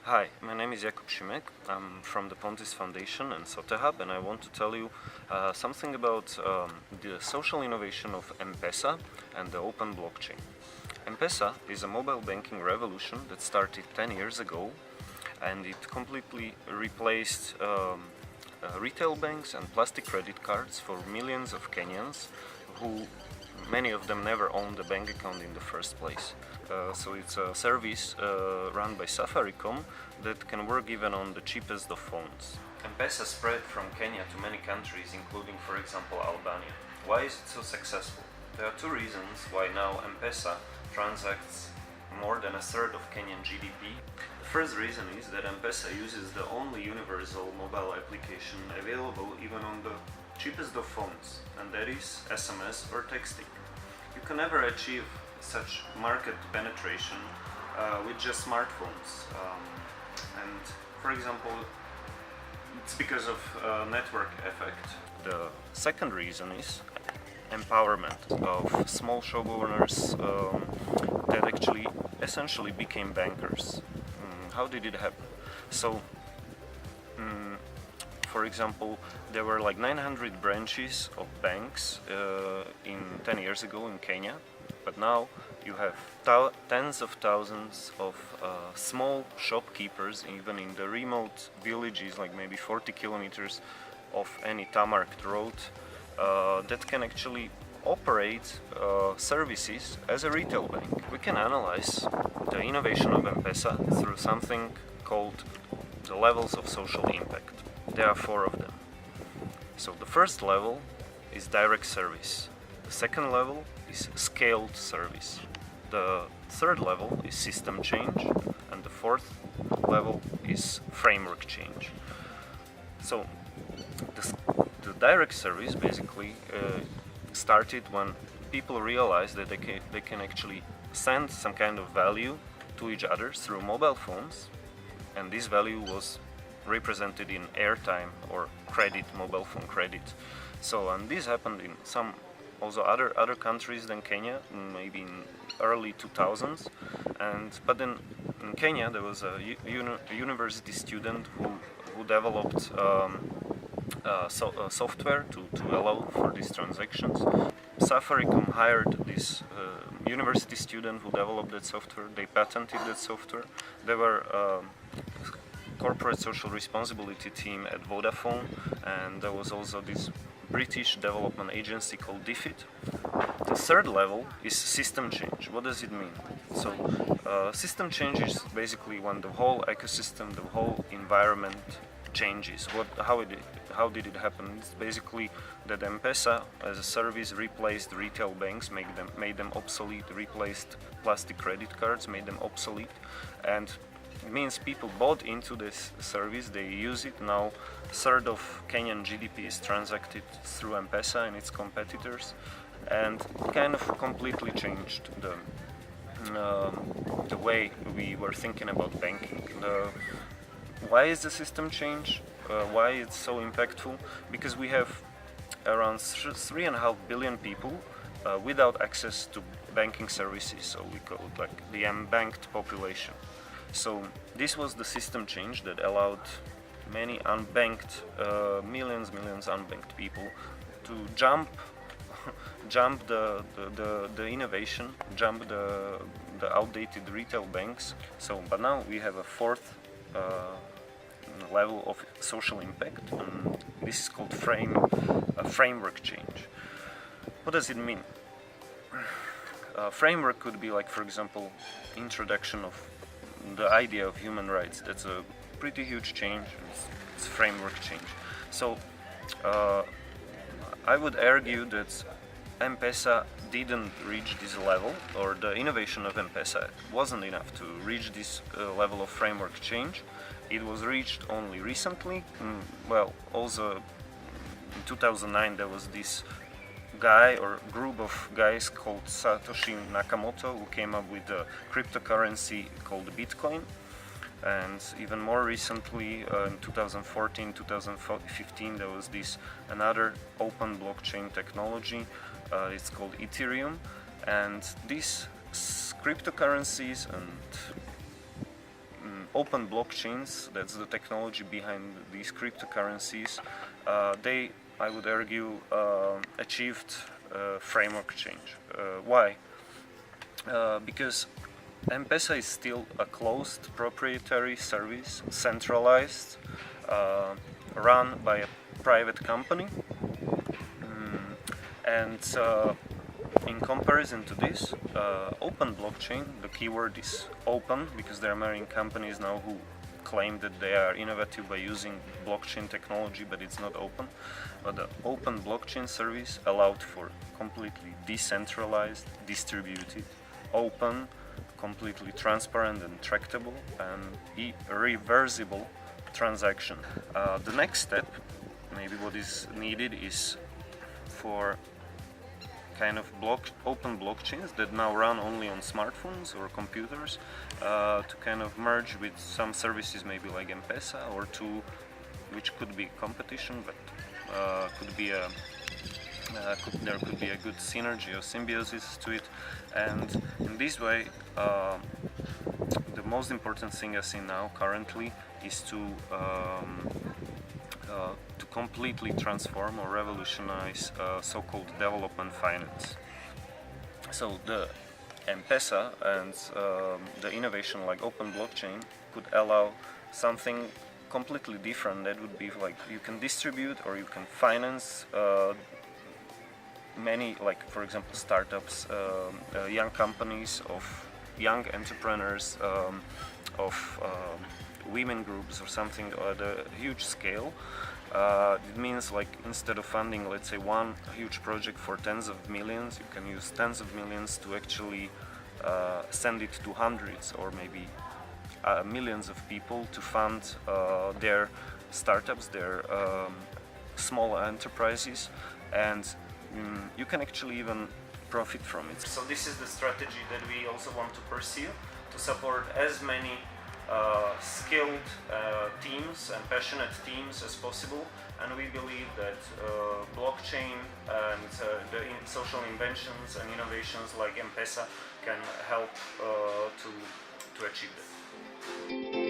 Hi, my name is Jakub Simek. I'm from the Pontis Foundation and Sote Hub, and I want to tell you something about the social innovation of M-Pesa and the open blockchain. M-Pesa is a mobile banking revolution that started 10 years ago, and it completely replaced retail banks and plastic credit cards for millions of Kenyans who many of them never owned a bank account in the first place. So it's a service run by Safaricom that can work even on the cheapest of phones. M-Pesa spread from Kenya to many countries, including, for example, Albania. Why is it so successful? There are two reasons why now M-Pesa transacts more than a third of Kenyan GDP. The first reason is that M-Pesa uses the only universal mobile application available even on the cheapest of phones, and that is SMS or texting. You can never achieve such market penetration with just smartphones, and for example it's because of network effect. The second reason is empowerment of small shop owners that actually essentially became bankers. How did it happen? So for example, there were like 900 branches of banks in 10 years ago in Kenya, but now you have tens of thousands of small shopkeepers, even in the remote villages, like maybe 40 kilometers of any tarmacked road, that can actually operate services as a retail bank. We can analyze the innovation of M-Pesa through something called the levels of social impact. There are 4 of them. So the first level is direct service. The second level is scaled service. The third level is system change, and the fourth level is framework change. So the direct service basically started when people realized that they can actually send some kind of value to each other through mobile phones, and this value was represented in airtime or credit, mobile phone credit. So, and this happened in some also other countries than Kenya, maybe in early 2000s. But then in Kenya there was a university student who developed software to allow for these transactions. Safaricom hired this university student who developed that software. They patented that software. There were corporate social responsibility team at Vodafone, and there was also this British development agency called DFID. The third level is system change. What does it mean? So system change is basically when the whole ecosystem, the whole environment changes. How did it happen? It's basically that M-Pesa as a service replaced retail banks, made them obsolete, replaced plastic credit cards, made them obsolete, and it means people bought into this service, they use it. Now a third of Kenyan GDP is transacted through M-Pesa and its competitors, and kind of completely changed the way we were thinking about banking. Why is the system change? Why it's so impactful? Because we have around 3.5 billion people without access to banking services, so we call it like the unbanked population. So this was the system change that allowed many unbanked, millions unbanked people to jump the innovation, jump the outdated retail banks. So, but now we have a fourth level of social impact, and this is called framework change. What does it mean? Framework could be like, for example, introduction of the idea of human rights. That's a pretty huge change. It's framework change. So I would argue that M-Pesa didn't reach this level, or the innovation of M-Pesa wasn't enough to reach this level of framework change. It was reached only recently. Well, also in 2009 there was this guy or group of guys called Satoshi Nakamoto who came up with a cryptocurrency called Bitcoin, and even more recently in 2014, 2015 there was this another open blockchain technology, it's called Ethereum, and these cryptocurrencies and open blockchains, that's the technology behind these cryptocurrencies, they, I would argue, achieved framework change. Why? Because M-Pesa is still a closed proprietary service, centralized, run by a private company, and in comparison to this, open blockchain, the keyword is open because there are many companies now who claim that they are innovative by using blockchain technology, but it's not open. But the open blockchain service allowed for completely decentralized, distributed, open, completely transparent and tractable and reversible transaction. The next step, maybe what is needed, is for kind of open blockchains that now run only on smartphones or computers to kind of merge with some services, maybe like M-Pesa, or which could be competition, but there could be a good synergy or symbiosis to it. And in this way, the most important thing I see now currently is to completely transform or revolutionize so-called development finance. So the M-Pesa and the innovation like open blockchain could allow something completely different. That would be like you can distribute or you can finance many, like for example startups, young companies, of young entrepreneurs, of women groups or something at a huge scale. It means like instead of funding, let's say, one huge project for tens of millions, you can use tens of millions to actually send it to hundreds or maybe millions of people to fund their startups, their small enterprises, and you can actually even profit from it. So this is the strategy that we also want to pursue, to support as many skilled teams and passionate teams as possible, and we believe that blockchain and the social inventions and innovations like M-Pesa can help to achieve that.